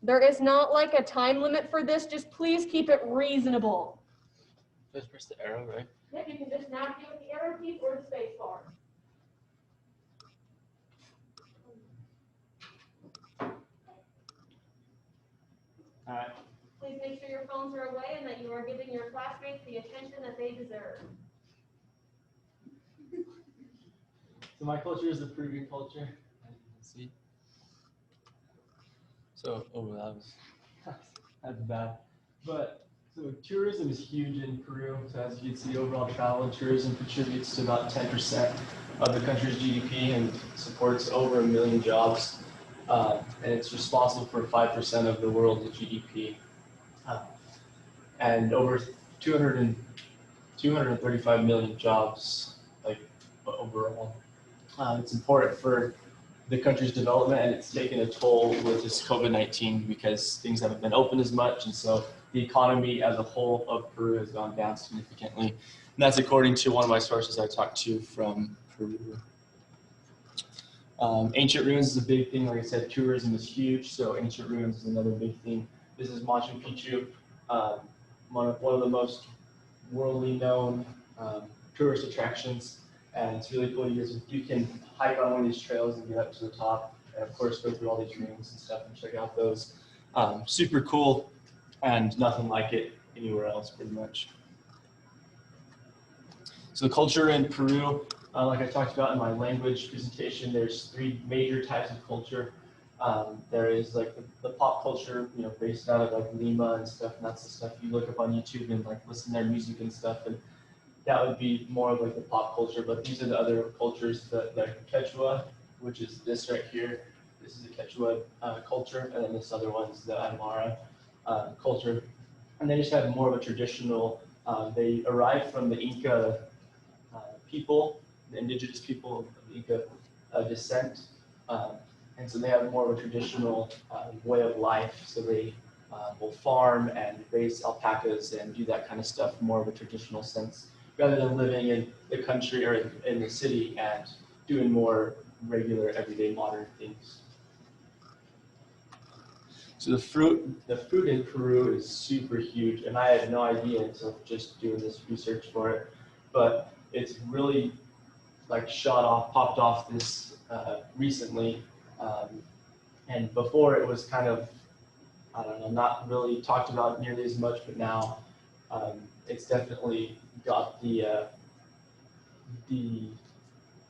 There is not like a time limit for this. Just please keep it reasonable. Just press the arrow, right? Yep, you can just navigate with the arrow keys or the space bar. All right. Please make sure your phones are away and that you are giving your classmates the attention that they deserve. So my culture is the Peruvian culture, as you can see. So, oh, that was that's bad. But so tourism is huge in Peru. So as you can see, overall travel and tourism contributes to about 10% of the country's GDP and supports over 1 million jobs. And it's responsible for 5% of the world's GDP. And over 235 million jobs, like overall. It's important for the country's development, and it's taken a toll with this COVID-19 because things haven't been open as much, and so the economy as a whole of Peru has gone down significantly. And that's according to one of my sources I talked to from Peru. Ancient ruins is a big thing. Like I said, tourism is huge, so ancient ruins is another big thing. This is Machu Picchu, one of the most worldly known tourist attractions. And it's really cool. You can hike on one of these trails and get up to the top, and of course go through all these rings and stuff and check out those. Super cool, and nothing like it anywhere else, pretty much. So the culture in Peru, like I talked about in my language presentation, there's 3 major types of culture. There is like the pop culture, based out of like Lima and stuff, and that's the stuff you look up on YouTube and like listen to their music and stuff. And that would be more of like the pop culture, but these are the other cultures, like Quechua, which is this right here. This is the Quechua culture, and then this other one's the Aymara culture. And they just have more of a traditional, they arrived from the Inca people, the indigenous people of the Inca descent. And so they have more of a traditional way of life. So they will farm and raise alpacas and do that kind of stuff, more of a traditional sense, rather than living in the country or in the city and doing more regular, everyday, modern things. So the food in Peru is super huge, and I had no idea until just doing this research for it. But it's really like popped off this recently, and before it was kind of, I don't know, not really talked about nearly as much, but now it's definitely got the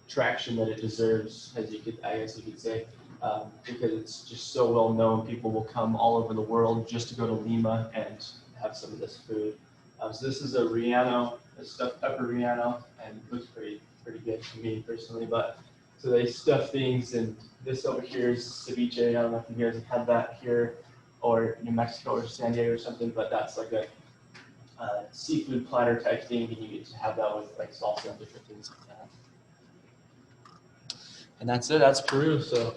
traction that it deserves, I guess you could say, because it's just so well known. People will come all over the world just to go to Lima and have some of this food. So this is a relleno, a stuffed pepper relleno, and it looks pretty good to me personally. But so they stuff things, and this over here is ceviche. I don't know if you guys have had that here, or New Mexico or San Diego or something, but that's like a seafood platter type thing, and you get to have that with like salsa and different things like that. And that's it. That's Peru. So.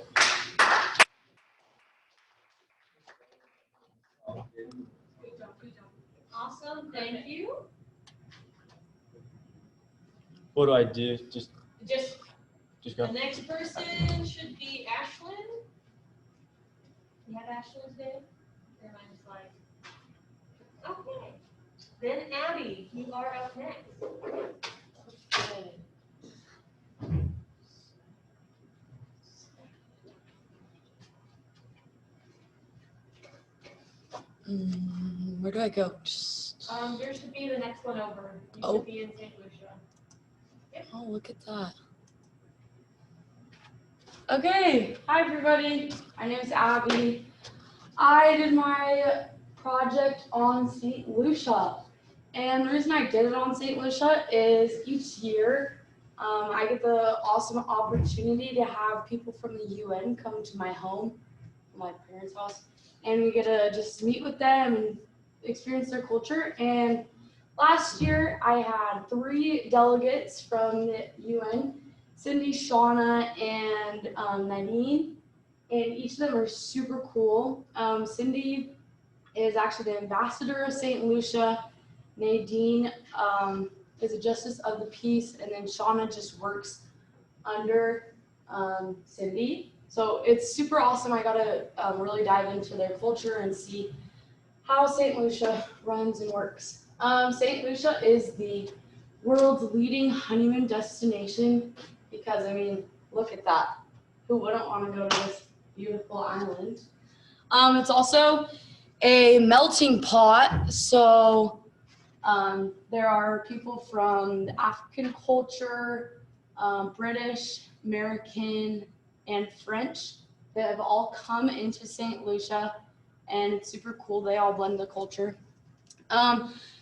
Awesome. Thank you. What do I do? Just go. The next person should be Ashlyn. You have Ashlyn's name? Or am I just like, okay. Then Abby, you are up next. Okay. Where do I go? Just... Yours should be the next one over. You should be in St. Lucia. Yep. Oh, look at that. Okay, hi everybody. My name is Abby. I did my project on St. Lucia. And the reason I did it on St. Lucia is each year I get the awesome opportunity to have people from the UN come to my home, my parents' house, and we get to just meet with them and experience their culture. And last year I had 3 delegates from the UN, Cindy, Shauna, and Nadine, and each of them are super cool. Cindy is actually the ambassador of St. Lucia. Nadine is a justice of the peace, and then Shauna just works under Cindy. So it's super awesome. I got to really dive into their culture and see how St. Lucia runs and works. St. Lucia is the world's leading honeymoon destination because, I mean, look at that. Who wouldn't want to go to this beautiful island? It's also a melting pot. So there are people from the African culture, British, American, and French that have all come into St. Lucia, and it's super cool. They all blend the culture.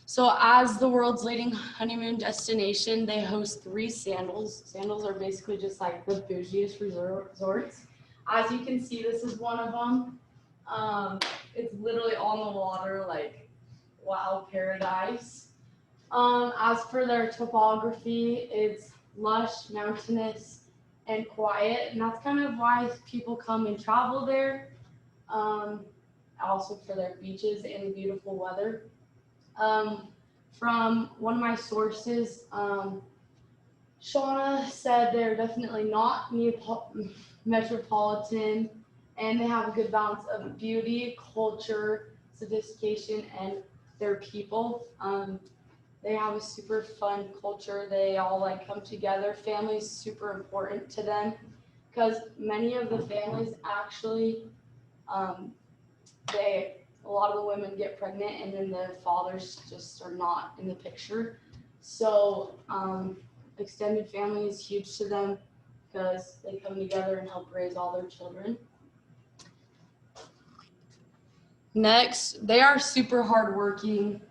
So as the world's leading honeymoon destination, they host 3 sandals. Sandals are basically just like the bougiest resorts. As you can see, this is one of them. It's literally on the water, like, wow, paradise. As for their topography, it's lush, mountainous, and quiet, and that's kind of why people come and travel there. Also for their beaches and the beautiful weather. From one of my sources, Shauna said they're definitely not metropolitan, and they have a good balance of beauty, culture, sophistication, and their people. They have a super fun culture. They all like come together. Family's super important to them because many of the families actually, a lot of the women get pregnant and then the fathers just are not in the picture. So extended family is huge to them because they come together and help raise all their children. Next, they are super hardworking.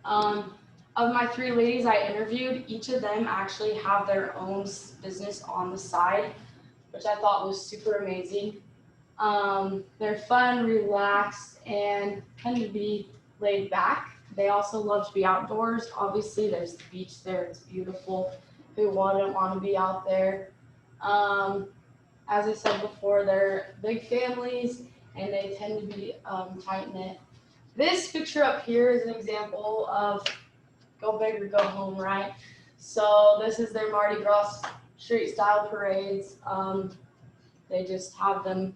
Of my 3 ladies I interviewed, each of them actually have their own business on the side, which I thought was super amazing. They're fun, relaxed, and tend to be laid back. They also love to be outdoors. Obviously, there's the beach there. It's beautiful. Who wouldn't want to be out there? As I said before, they're big families, and they tend to be tight-knit. This picture up here is an example of go big or go home, right? So this is their Mardi Gras street-style parades. They just have them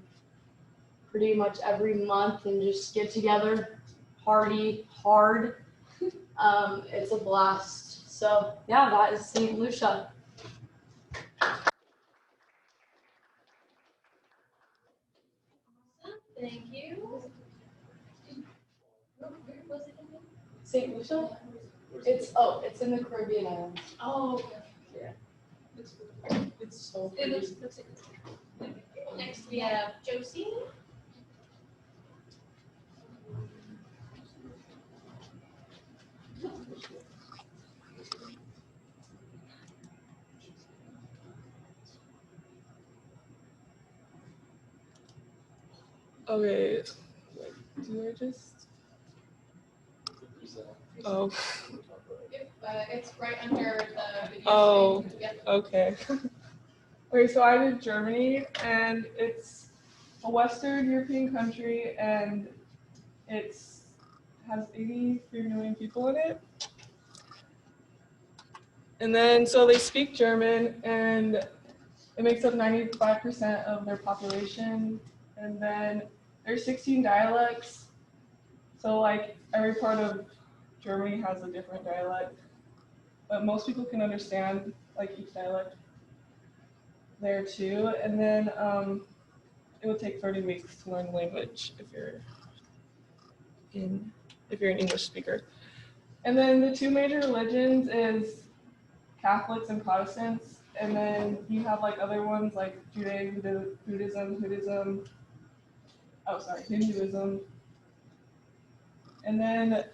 pretty much every month and just get together, party hard. It's a blast. So yeah, that is St. Lucia. Thank you. Where was it again? St. Lucia? It's in the Caribbean islands. Oh, okay. Yeah. It's so It pretty. looks like next we have Josie. Okay, do I just? Oh. It's right under the video. Oh. screen. Yep. Okay. Okay, so I did Germany, and it's a Western European country, and has 83 million people in it. And then, so they speak German, and it makes up 95% of their population. And then there's 16 dialects. So like every part of Germany has a different dialect, but most people can understand like each dialect there too. And then it would take 30 weeks to learn the language if you're an English speaker. And then the 2 major religions is Catholics and Protestants, and then you have like other ones like Judaism, Hinduism. And then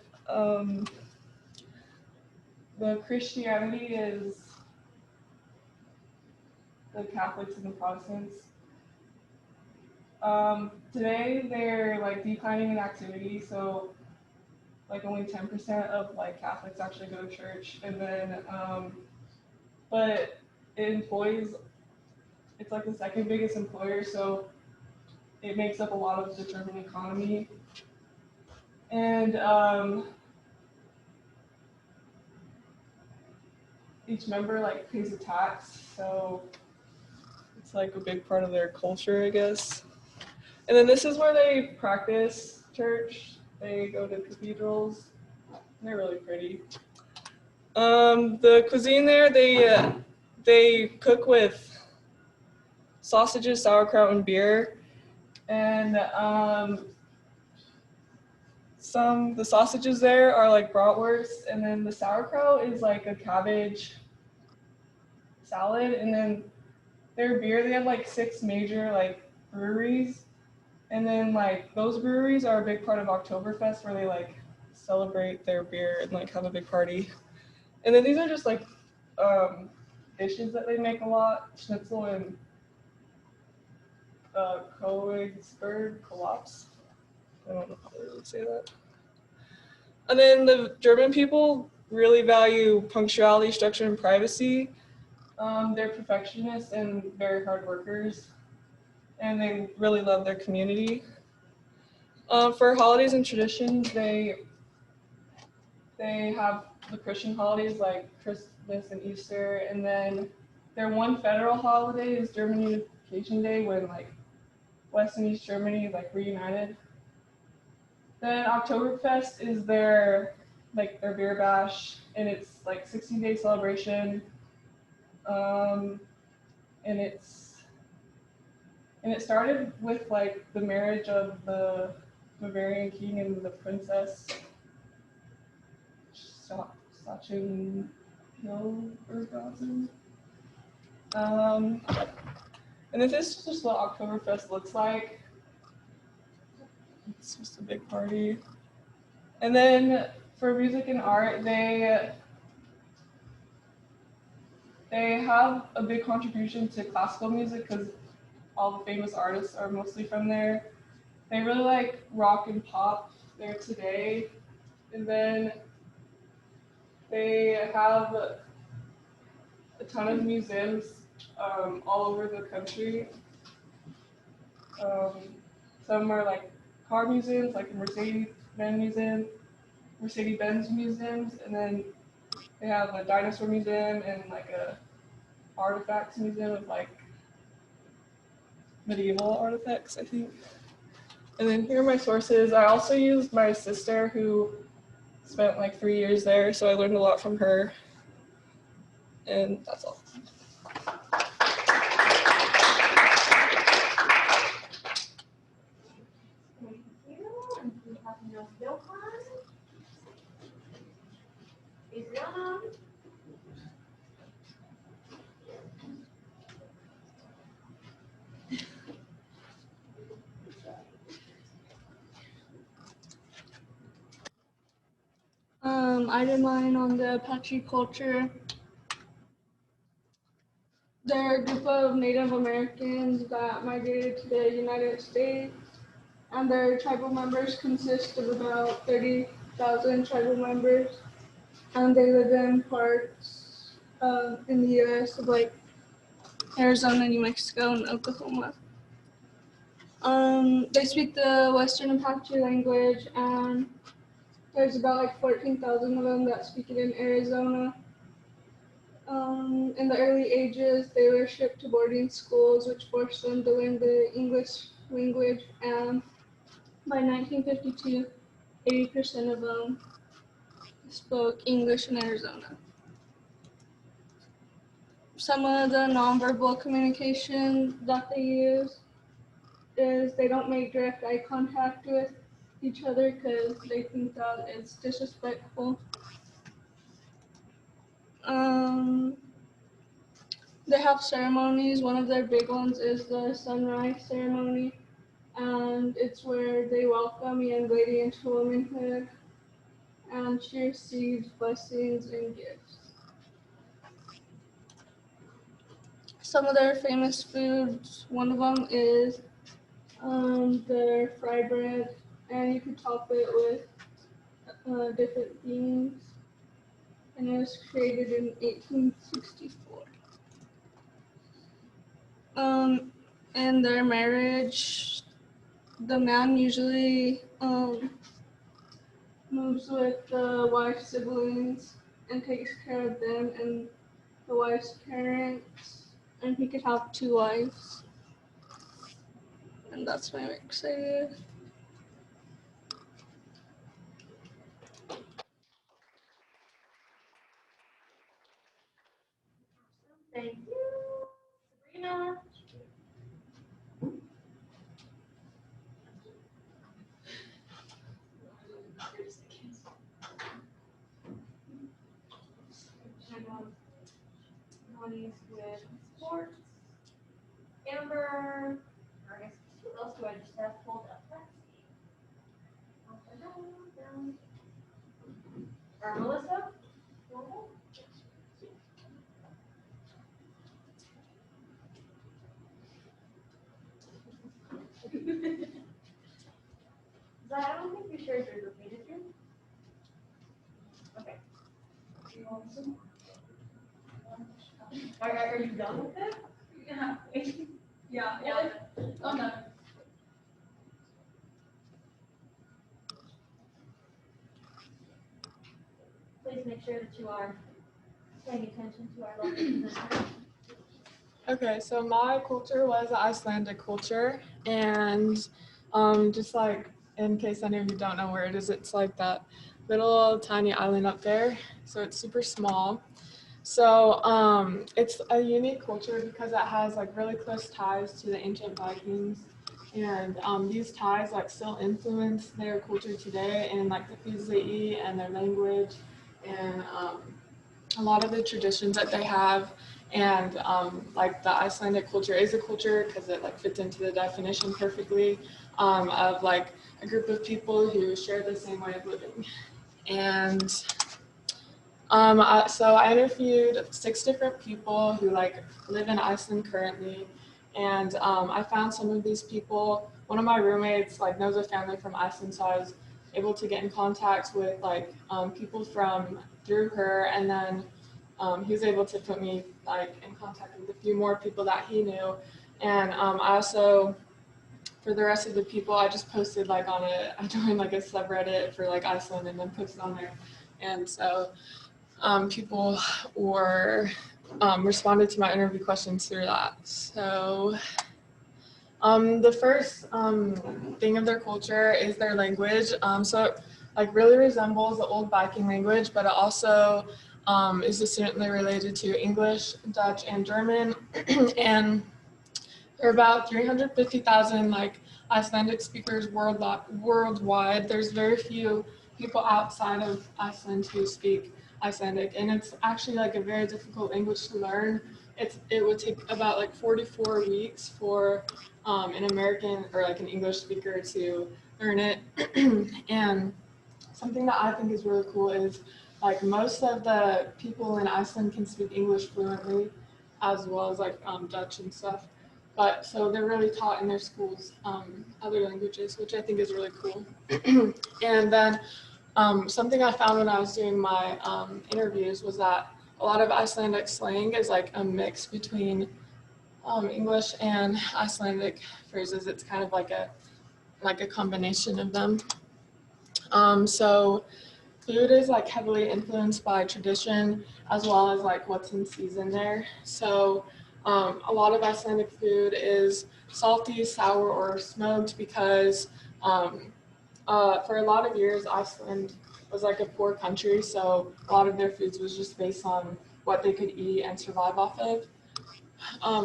the Christianity is the Catholics and the Protestants. Today they're like declining in activity, so like only 10% of like Catholics actually go to church, and then but it employs, it's like the 2nd biggest employer, so it makes up a lot of the German economy. And each member like pays a tax, so it's like a big part of their culture, I guess. And then this is where they practice church. They go to cathedrals. They're really pretty. The cuisine there, they cook with sausages, sauerkraut, and beer. And the sausages there are like bratwurst, and then the sauerkraut is like a cabbage salad. And then their beer, they have like 6 major like breweries. And then like those breweries are a big part of Oktoberfest, where they like celebrate their beer and like have a big party. And then these are just like dishes that they make a lot: schnitzel and Königsberg Kolops. I don't know how to really say that. And then the German people really value punctuality, structure, and privacy. They're perfectionists and very hard workers, and they really love their community. For holidays and traditions, they have the Christian holidays like Christmas and Easter, and then their one federal holiday is German Unification Day, when like West and East Germany like reunited. Then Oktoberfest is their beer bash, and it's like 16-day celebration. And it started with like the marriage of the Bavarian king and the princess Sachin Hilberghausen. And this is just what Oktoberfest looks like. It's just a big party. And then for music and art, they have a big contribution to classical music, because all the famous artists are mostly from there. They really like rock and pop there today. And then they have a ton of museums all over the country. Some are like car museums, like the Mercedes-Benz museums, and then they have a dinosaur museum and like a artifacts museum of like medieval artifacts, I think. And then here are my sources. I also used my sister, who spent like 3 years there, so I learned a lot from her. And that's all. Thank you. And we have no Johan. Is Johan? I did mine on the Apache culture. They're a group of Native Americans that migrated to the United States, and their tribal members consist of about 30,000 tribal members, and they live in parts in the U.S. of like Arizona, New Mexico, and Oklahoma. They speak the Western Apache language, and there's about like 14,000 of them that speak it in Arizona. In the early ages, they were shipped to boarding schools, which forced them to learn the English language, and by 1952, 80% of them spoke English in Arizona. Some of the nonverbal communication that they use is they don't make direct eye contact with each other because they think that it's disrespectful. They have ceremonies. One of their big ones is the sunrise ceremony, and it's where they welcome a young lady into womanhood, and she receives blessings and gifts. Some of their famous foods, one of them is their fry bread, and you can top it with different beans, and it was created in 1864. In their marriage, the man usually moves with the wife's siblings and takes care of them and the wife's parents, and he could have 2 wives. And that's why I'm excited. Thank you. Sabrina. Money's with sports. Amber. Or I guess who else do I just have pulled up? Let's see. Up and down. Or Melissa? I don't think you shared yours with me, did you? Okay. Are you done with it? Yeah. Yeah. I'm done. Please make sure that you are paying attention to our lessons. Okay, so my culture was the Icelandic culture, and just like in case any of you don't know where it is, it's like that little tiny island up there, so it's super small. So it's a unique culture because it has like really close ties to the ancient Vikings, and these ties like still influence their culture today and like the foods they eat and their language and a lot of the traditions that they have. And like the Icelandic culture is a culture because it like fits into the definition perfectly of like a group of people who share the same way of living. And so I interviewed 6 different people who like live in Iceland currently, and I found some of these people. One of my roommates like knows a family from Iceland, so I was able to get in contact with like people from through her, and then he was able to put me like in contact with a few more people that he knew, and I also. For the rest of the people, I just posted like on I joined like a subreddit for like Iceland and then posted on there, and so people were responded to my interview questions through that. So the first thing of their culture is their language. So it like really resembles the old Viking language, but it also is distantly related to English, Dutch, and German. And there are about 350,000 like Icelandic speakers worldwide. There's very few people outside of Iceland who speak Icelandic, and it's actually like a very difficult language to learn. It would take about like 44 weeks for an American or like an English speaker to learn it. And something that I think is really cool is like most of the people in Iceland can speak English fluently, as well as like Dutch and stuff. But so they're really taught in their schools other languages, which I think is really cool. And then something I found when I was doing my interviews was that a lot of Icelandic slang is like a mix between English and Icelandic phrases. It's kind of like a combination of them. So food is like heavily influenced by tradition as well as like what's in season there. So a lot of Icelandic food is salty, sour, or smoked because for a lot of years Iceland was like a poor country, so a lot of their foods was just based on what they could eat and survive off of.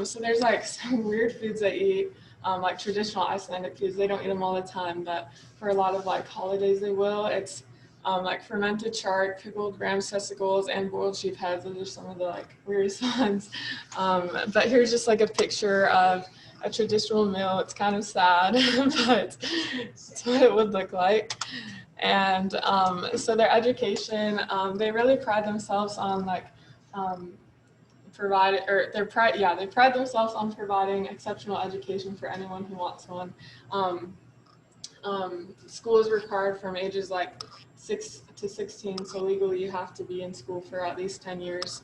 So there's like some weird foods they eat, like traditional Icelandic foods. They don't eat them all the time, but for a lot of like holidays they will. It's like fermented chard, pickled ram's testicles, and boiled sheep heads. Those are some of the like weirdest ones. But here's just like a picture of a traditional meal. It's kind of sad, but it's what it would look like. And so their education, they really pride themselves on like they pride themselves on providing exceptional education for anyone who wants one. School is required from ages like 6 to 16, so legally you have to be in school for at least 10 years.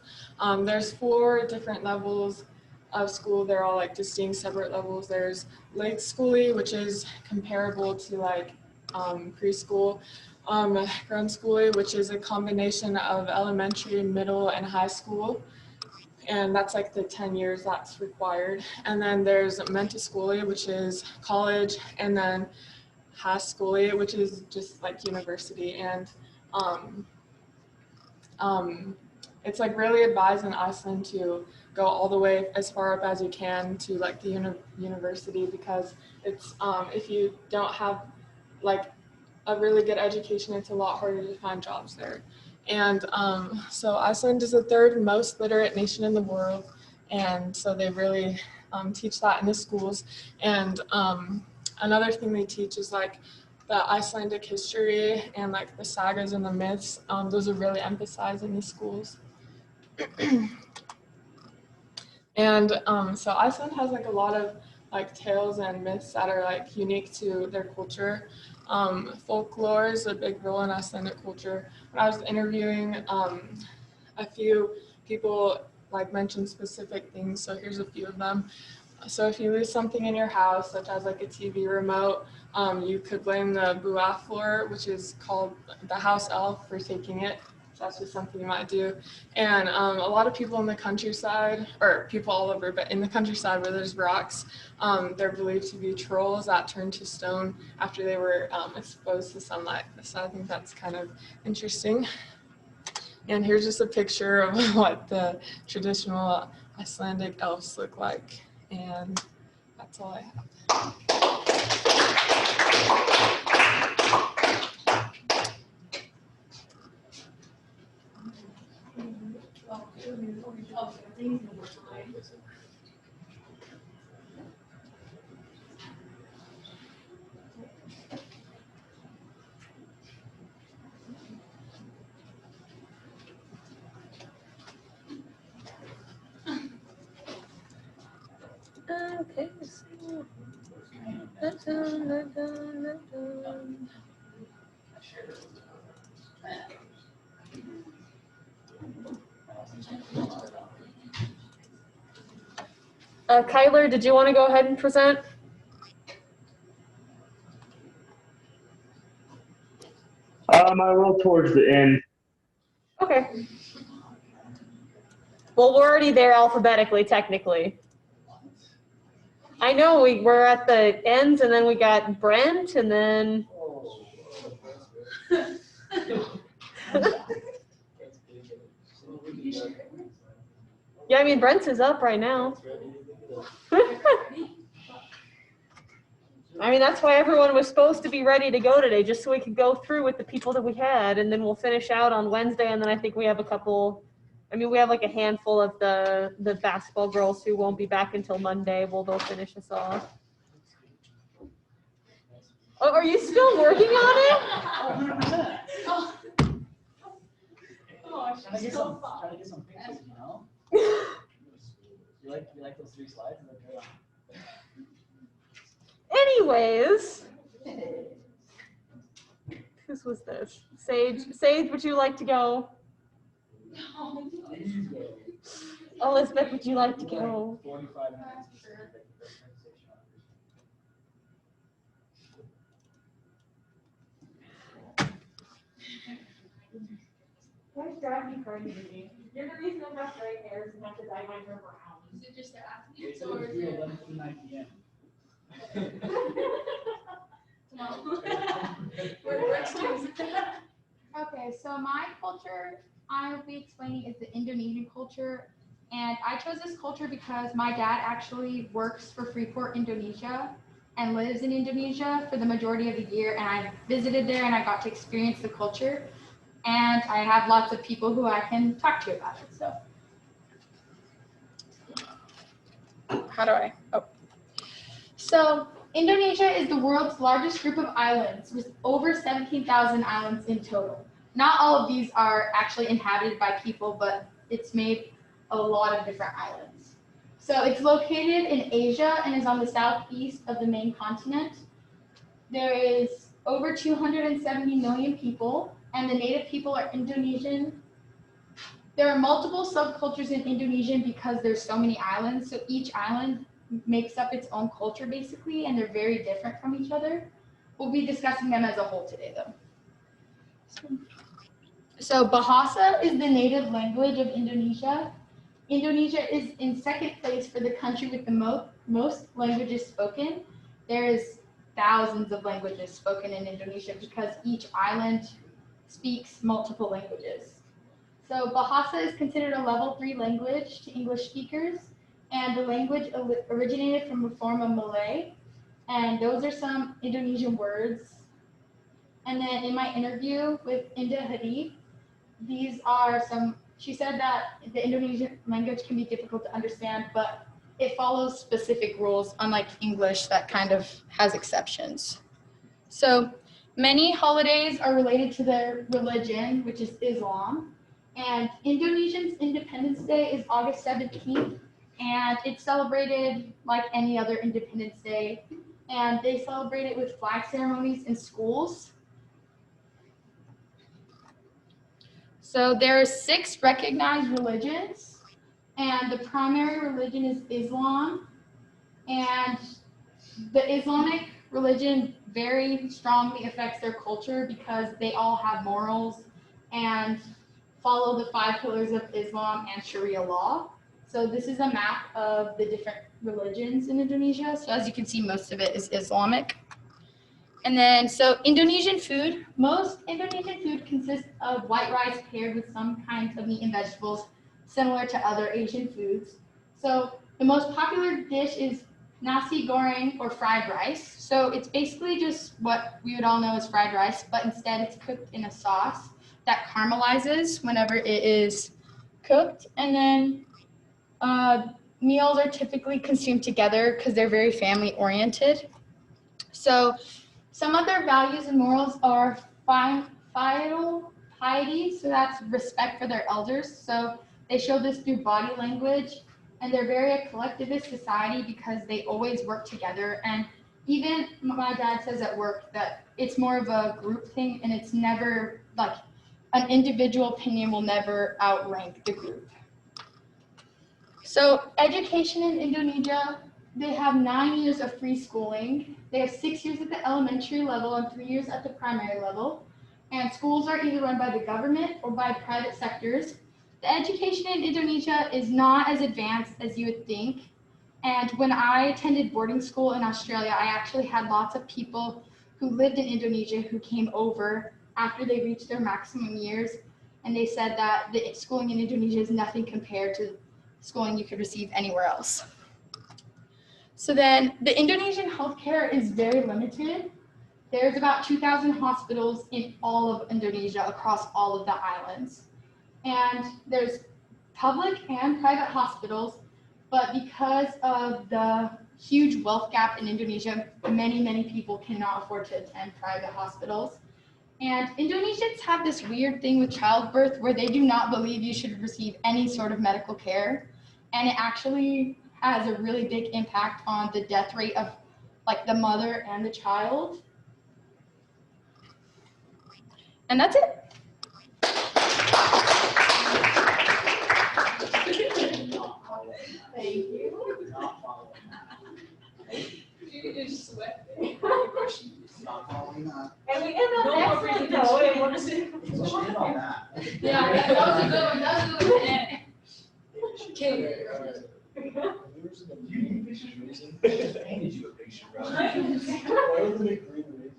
There's 4 different levels of school. They're all like distinct separate levels. There's late schoolie, which is comparable to like preschool. Grundskole, which is a combination of elementary, middle, and high school. and that's like the 10 years that's required. And then there's Mentascholia, which is college, and then Háskóli, which is just like university. And it's like really advised in Iceland to go all the way as far up as you can to like the university, because it's if you don't have like a really good education, it's a lot harder to find jobs there. And so Iceland is the third most literate nation in the world, and so they really teach that in the schools. And another thing they teach is like the Icelandic history and like the sagas and the myths. Those are really emphasized in the schools. And so Iceland has like a lot of like tales and myths that are like unique to their culture. Folklore is a big role in Icelandic culture. When I was interviewing, a few people like mentioned specific things, so here's a few of them. So if you lose something in your house, such as like a TV remote, you could blame the buaflor, which is called the house elf, for taking it. So that's just something you might do. And a lot of people in the countryside, or people all over, but in the countryside where there's rocks, they're believed to be trolls that turned to stone after they were exposed to sunlight. So I think that's kind of interesting. And here's just a picture of what the traditional Icelandic elves look like. And that's all I have. Okay. Kyler, did you want to go ahead and present? I will towards the end. Okay. Well, we're already there alphabetically, technically. I know, we're at the ends, and then we got Brent, and then... Yeah, I mean, Brent's is up right now. I mean, that's why everyone was supposed to be ready to go today, just so we could go through with the people that we had, and then we'll finish out on Wednesday, and then I think we have a couple... I mean, we have like a handful of the basketball girls who won't be back until Monday. Well, they'll finish us off. Oh, are you still working on it? 100%. Trying to get some pictures, you know? You like those 3 slides? Anyways, whose was this? Sage. Sage, would you like to go? Elizabeth, would you like to go? 45 minutes. Why drive me crazy? You're the reason I have gray hairs and have to dye my hair brown. Is it just the It's athletes or is it 11 to 9 p.m. tomorrow? Where it works too. Okay, so my culture I will be explaining is the Indonesian culture. And I chose this culture because my dad actually works for Freeport, Indonesia, and lives in Indonesia for the majority of the year. And I visited there and I got to experience the culture. And I have lots of people who I can talk to about it. So How do I? Oh. So Indonesia is the world's largest group of islands with over 17,000 islands in total. Not all of these are actually inhabited by people, but it's made a lot of different islands. So it's located in Asia and is on the southeast of the main continent. There is over 270 million people, and the native people are Indonesian. There are multiple subcultures in Indonesian because there's so many islands, so each island makes up its own culture basically, and they're very different from each other. We'll be discussing them as a whole today though. So Bahasa is the native language of Indonesia. Indonesia is in second place for the country with the most languages spoken. There's thousands of languages spoken in Indonesia because each island speaks multiple languages. So Bahasa is considered a level 3 language to English speakers, and the language originated from a form of Malay, and those are some Indonesian words. And then in my interview with Indah Hadi, these are some, she said that the Indonesian language can be difficult to understand, but it follows specific rules, unlike English that kind of has exceptions. So many holidays are related to their religion, which is Islam. And Indonesians' Independence Day is August 17th, and it's celebrated like any other Independence Day. And they celebrate it with flag ceremonies in schools. So there are 6 recognized religions, and the primary religion is Islam. And the Islamic religion very strongly affects their culture because they all have morals and follow the 5 pillars of Islam and Sharia law. So this is a map of the different religions in Indonesia. So as you can see, most of it is Islamic. And then, so Indonesian food, most Indonesian food consists of white rice paired with some kinds of meat and vegetables, similar to other Asian foods. So the most popular dish is nasi goreng or fried rice. So it's basically just what we would all know as fried rice, but instead it's cooked in a sauce that caramelizes whenever it is cooked. And then meals are typically consumed together because they're very family oriented. So some of their values and morals are piety, so that's respect for their elders. So they show this through body language, and they're very a collectivist society because they always work together. And even my dad says at work that it's more of a group thing, and it's never like an individual opinion will never outrank the group. So education in Indonesia, they have 9 years of free schooling. They have 6 years at the elementary level and 3 years at the primary level. And schools are either run by the government or by private sectors. The education in Indonesia is not as advanced as you would think. And when I attended boarding school in Australia, I actually had lots of people who lived in Indonesia who came over after they reached their maximum years. And they said that the schooling in Indonesia is nothing compared to schooling you could receive anywhere else. So then the Indonesian healthcare is very limited. There's about 2,000 hospitals in all of Indonesia across all of the islands. And there's public and private hospitals, but because of the huge wealth gap in Indonesia, many people cannot afford to attend private hospitals. And Indonesians have this weird thing with childbirth where they do not believe you should receive any sort of medical care. And it actually has a really big impact on the death rate of like the mother and the child. And that's it. Thank you. You just sweat. Not following that. And we end on excellent though, and we'll just. Shit on that. Yeah, that was a good one. That was a good one. You need pictures, Reason. I handed you a picture, bro. Why would they make green raisins?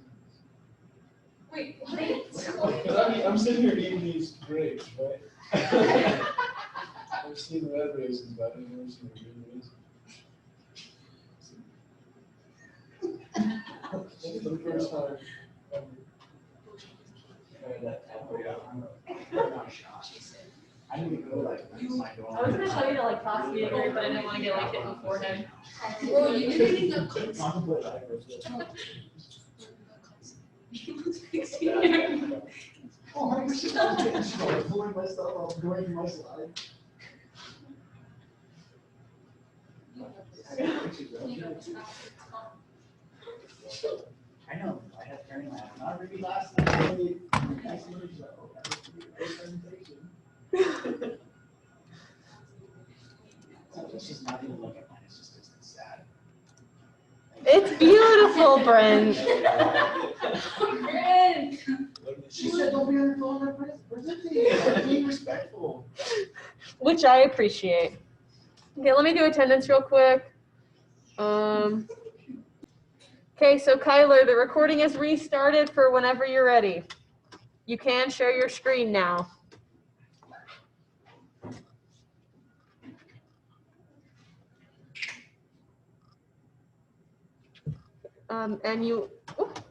Wait, what? Because I'm sitting here eating these grapes, right? I've seen red raisins, but I've never seen green raisins. For the first time. I need to go like my door. I was gonna tell you to like toss me a grape, but I didn't wanna get like hit in the forehead. Bro, you didn't even know. Contemplate that. Oh, I wish I was pulling myself off during my slide. I know, I had turning last, not really last night, really nice news though. That was a great presentation. Let's just not even look at mine, it's just, it's sad. It's beautiful, Brent. Brent. She said, don't be on your phone, presenting, being respectful. which I appreciate. Okay, let me do attendance real quick. Okay, so Kyler, the recording is restarted for whenever you're ready. You can share your screen now. And you, oops.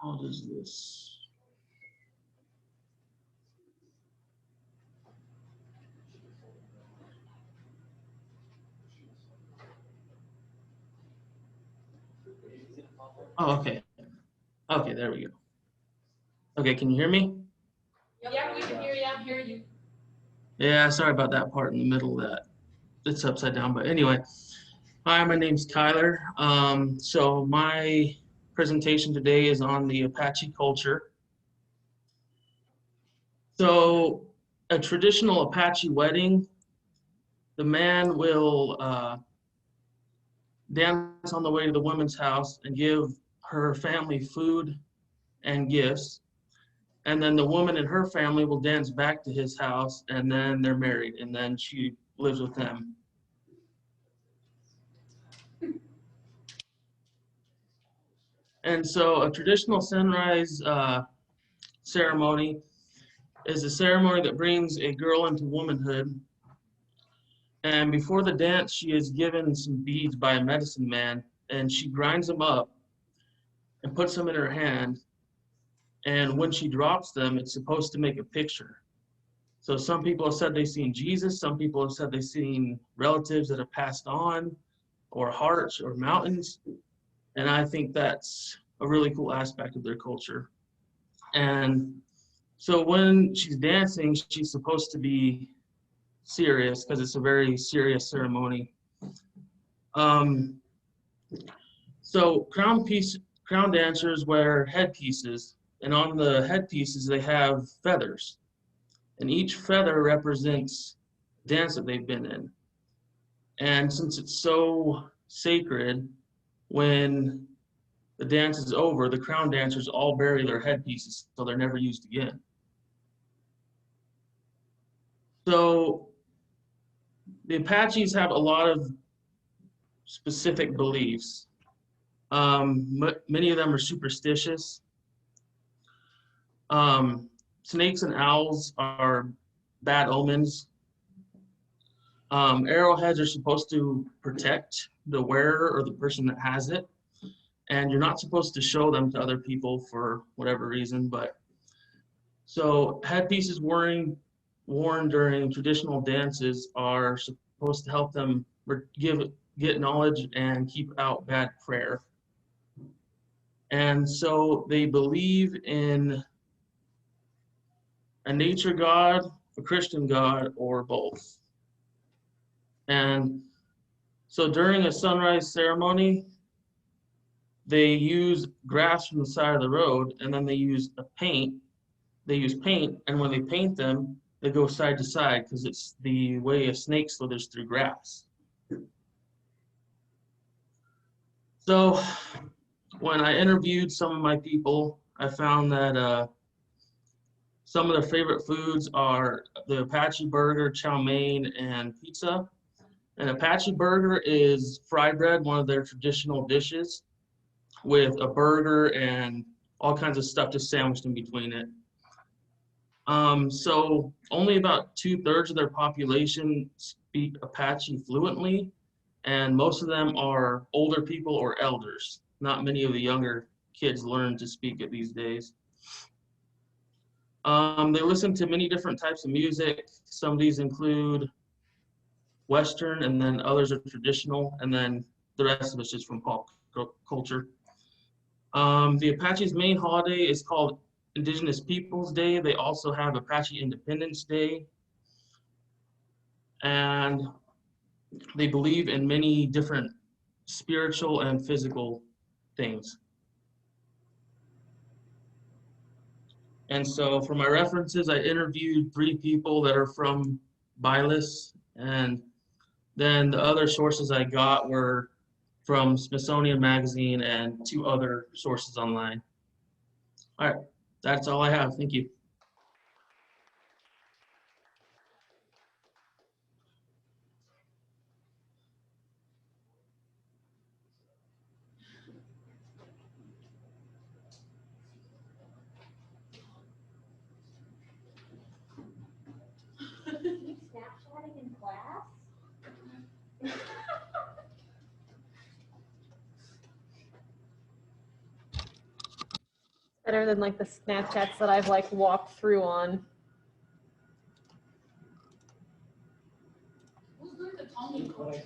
How does this? Oh, okay. Okay, there we go. Okay, can you hear me? Yeah, we can hear you. I hear you. Yeah, sorry about that part in the middle of that. It's upside down, but anyway. Hi, my name's Kyler. So my presentation today is on the Apache culture. So a traditional Apache wedding, the man will dance on the way to the woman's house and give her family food and gifts. And then the woman and her family will dance back to his house, and then they're married, and then she lives with them. And so a traditional sunrise ceremony is a ceremony that brings a girl into womanhood. And before the dance, she is given some beads by a medicine man, and she grinds them up and puts them in her hand. And when she drops them, it's supposed to make a picture. So some people have said they've seen Jesus. Some people have said they've seen relatives that have passed on, or hearts, or mountains. And I think that's a really cool aspect of their culture. And so when she's dancing, she's supposed to be serious because it's a very serious ceremony. So crown dancers wear headpieces, and on the headpieces they have feathers, and each feather represents dance that they've been in. And since it's so sacred, when the dance is over, the crown dancers all bury their headpieces so they're never used again. So the Apaches have a lot of specific beliefs. Many of them are superstitious. Snakes and owls are bad omens. Arrowheads are supposed to protect the wearer or the person that has it, and you're not supposed to show them to other people for whatever reason. But so headpieces worn during traditional dances are supposed to help them get knowledge and keep out bad prayer. And so they believe in a nature god, a Christian god, or both. And so during a sunrise ceremony, they use grass from the side of the road, and then they use paint. They use paint, and when they paint them, they go side to side because it's the way a snake slithers through grass. So when I interviewed some of my people, I found that some of their favorite foods are the Apache burger, chow mein, and pizza. An Apache burger is fry bread, one of their traditional dishes, with a burger and all kinds of stuff just sandwiched in between it. So only about 2/3 of their population speak Apache fluently, and most of them are older people or elders. Not many of the younger kids learn to speak it these days. They listen to many different types of music. Some of these include Western, and then others are traditional, and then the rest of it's just from pop culture. The Apache's main holiday is called Indigenous Peoples Day. They also have Apache Independence Day. And they believe in many different spiritual and physical things. And so for my references, I interviewed 3 people that are from Bylis, and then the other sources I got were from Smithsonian Magazine and 2 other sources online. All right, That's all I have. Thank you. Snapchatting in class? Better than like the Snapchats that I've like walked through on. Who's doing the Tommy course?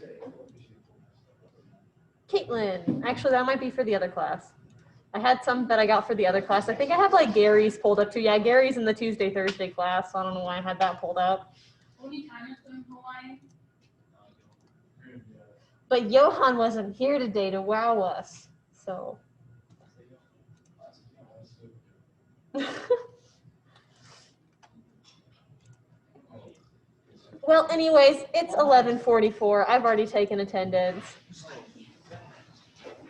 Caitlin, actually that might be for the other class. I had some that I got for the other class. I think I have like Gary's pulled up too. Yeah, Gary's in the Tuesday, Thursday class. So I don't know why I had that pulled up. Only Tanya's doing Hawaiian. But Johan wasn't here today to wow us. So. Well, anyways, it's 11:44. I've already taken attendance.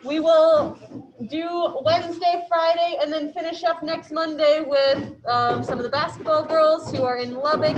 We will do Wednesday, Friday, and then finish up next Monday with some of the basketball girls who are in Lubbock.